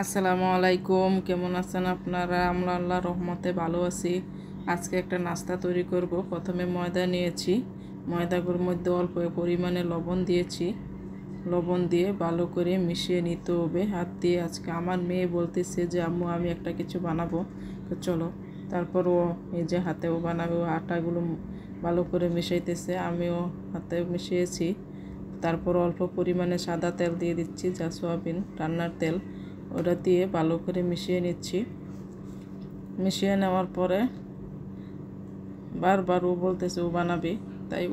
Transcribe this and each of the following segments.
আসসালামু আলাইকুম, কেমন আছেন আপনারা? আমরা আল্লাহর রহমতে ভালো আছি। আজকে একটা নাস্তা তৈরি করব। প্রথমে ময়দা নিয়েছি, ময়দাগুলোর মধ্যে অল্প পরিমাণে লবণ দিয়েছি। লবণ দিয়ে ভালো করে মিশিয়ে নিতে হবে হাত দিয়ে। আজকে আমার মেয়ে বলতেছে যে আম্মু আমি একটা কিছু বানাবো, তো চলো। তারপর ও এই যে হাতেও বানাবে, ও আটাগুলো ভালো করে মিশাইতেছে, আমিও হাতে মিশিয়েছি। তারপর অল্প পরিমাণে সাদা তেল দিয়ে দিচ্ছি, যা সয়াবিন রান্নার তেল, ওটা দিয়ে ভালো করে মিশিয়ে নিচ্ছি। মিশিয়ে নেওয়ার পরে বারবার ও বলতেছে ও বানাবে, তাই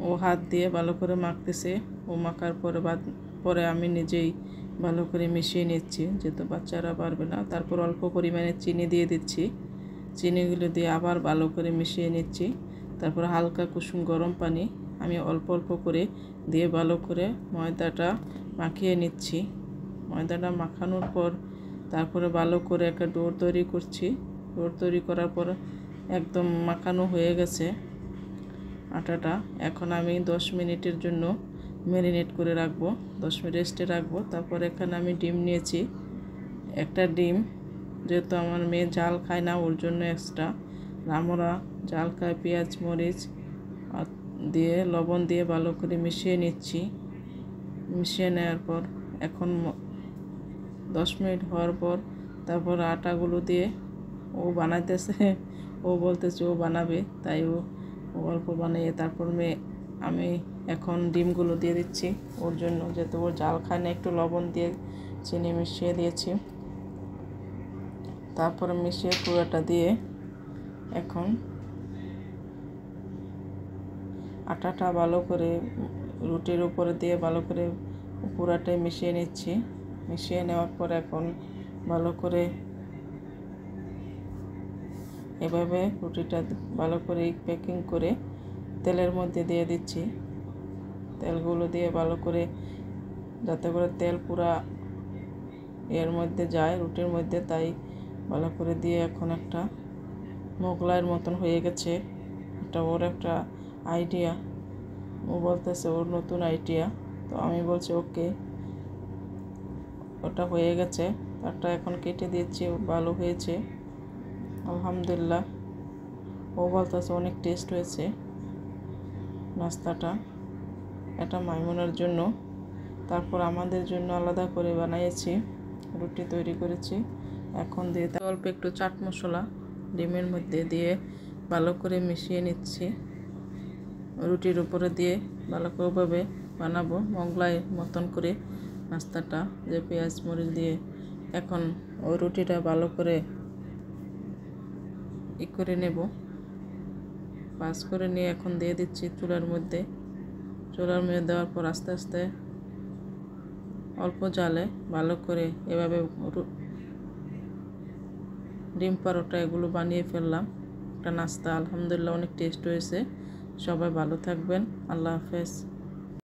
ও হাত দিয়ে ভালো করে মাখতেছে। ও মাখার পরে আমি নিজেই ভালো করে মিশিয়ে নিচ্ছি, যেহেতু বাচ্চারা পারবে না। তারপর অল্প পরিমাণে চিনি দিয়ে দিচ্ছি, চিনিগুলো দিয়ে আবার ভালো করে মিশিয়ে নিচ্ছি। তারপর হালকা কুসুম গরম পানি আমি অল্প অল্প করে দিয়ে ভালো করে ময়দাটা মাখিয়ে নিচ্ছি। ময়দাটা মাখানোর পর তারপরে ভালো করে একটা ডো তৈরি করছি। ডো তৈরি করার পর একদম মাখানো হয়ে গেছে আটাটা। এখন আমি 10 মিনিটের জন্য ম্যারিনেট করে রাখবো, 10 মিনিট রেস্টে রাখবো। তারপর এখানে আমি ডিম নিয়েছি, একটা ডিম, যেহেতু আমার মেয়ে ঝাল খায় না ওর জন্য এক্সট্রা। আমরা ঝাল খায়, পেঁয়াজ মরিচ দিয়ে লবণ দিয়ে ভালো করে মিশিয়ে নিচ্ছি। মিশিয়ে নেওয়ার পর এখন 10 মিনিট হওয়ার পর তারপর আটাগুলো দিয়ে ও বানাইতেছে, ও বলতেছে ও বানাবে, তাই ও অল্প বানিয়ে তারপর আমি এখন ডিমগুলো দিয়ে দিচ্ছি ওর জন্য, যেহেতু ওর ঝাল খায় না। একটু লবণ দিয়ে চিনি মিশিয়ে দিয়েছি। তারপরে মিশিয়ে পুরোটা দিয়ে এখন আটাটা ভালো করে রুটির উপরে দিয়ে ভালো করে পুরাটাই মিশিয়ে নিচ্ছি। মিশিয়ে নেওয়ার পর এখন ভালো করে এভাবে রুটিটা ভালো করে প্যাকিং করে তেলের মধ্যে দিয়ে দিচ্ছি। তেলগুলো দিয়ে ভালো করে, যাতে করে তেল পুরা এর মধ্যে যায় রুটির মধ্যে, তাই ভালো করে দিয়ে এখন একটা মোগলাইয়ের মতন হয়ে গেছে। এটা ওর একটা আইডিয়া, ও বলতেছে ওর নতুন আইডিয়া, তো আমি বলছি ওকে। ওটা হয়ে গেছে, তারটা এখন কেটে দিচ্ছি। ভালো হয়েছে আলহামদুলিল্লাহ। ও বলতেছে অনেক টেস্ট হয়েছে নাস্তাটা। এটা মাইমুনার জন্য, তারপর আমাদের জন্য আলাদা করে বানিয়েছি, রুটি তৈরি করেছি। এখন দিয়ে অল্প একটু চাট মশলা ডিমের মধ্যে দিয়ে ভালো করে মিশিয়ে নিচ্ছি। রুটির উপরে দিয়ে ভালো করে ওভাবে বানাবো মোগলাই মতন করে নাস্তাটা, যে পেঁয়াজ মরিচ দিয়ে। এখন ওই রুটিটা ভালো করে করে নেব, পাস করে নিয়ে এখন দিয়ে দিচ্ছি চুলার মধ্যে। চুলার মধ্যে দেওয়ার পর আস্তে আস্তে অল্প জালে ভালো করে এভাবে ডিম পরোটা এগুলো বানিয়ে ফেললাম। একটা নাস্তা আলহামদুলিল্লাহ অনেক টেস্ট হয়েছে। সবাই ভালো থাকবেন, আল্লাহ হাফেজ।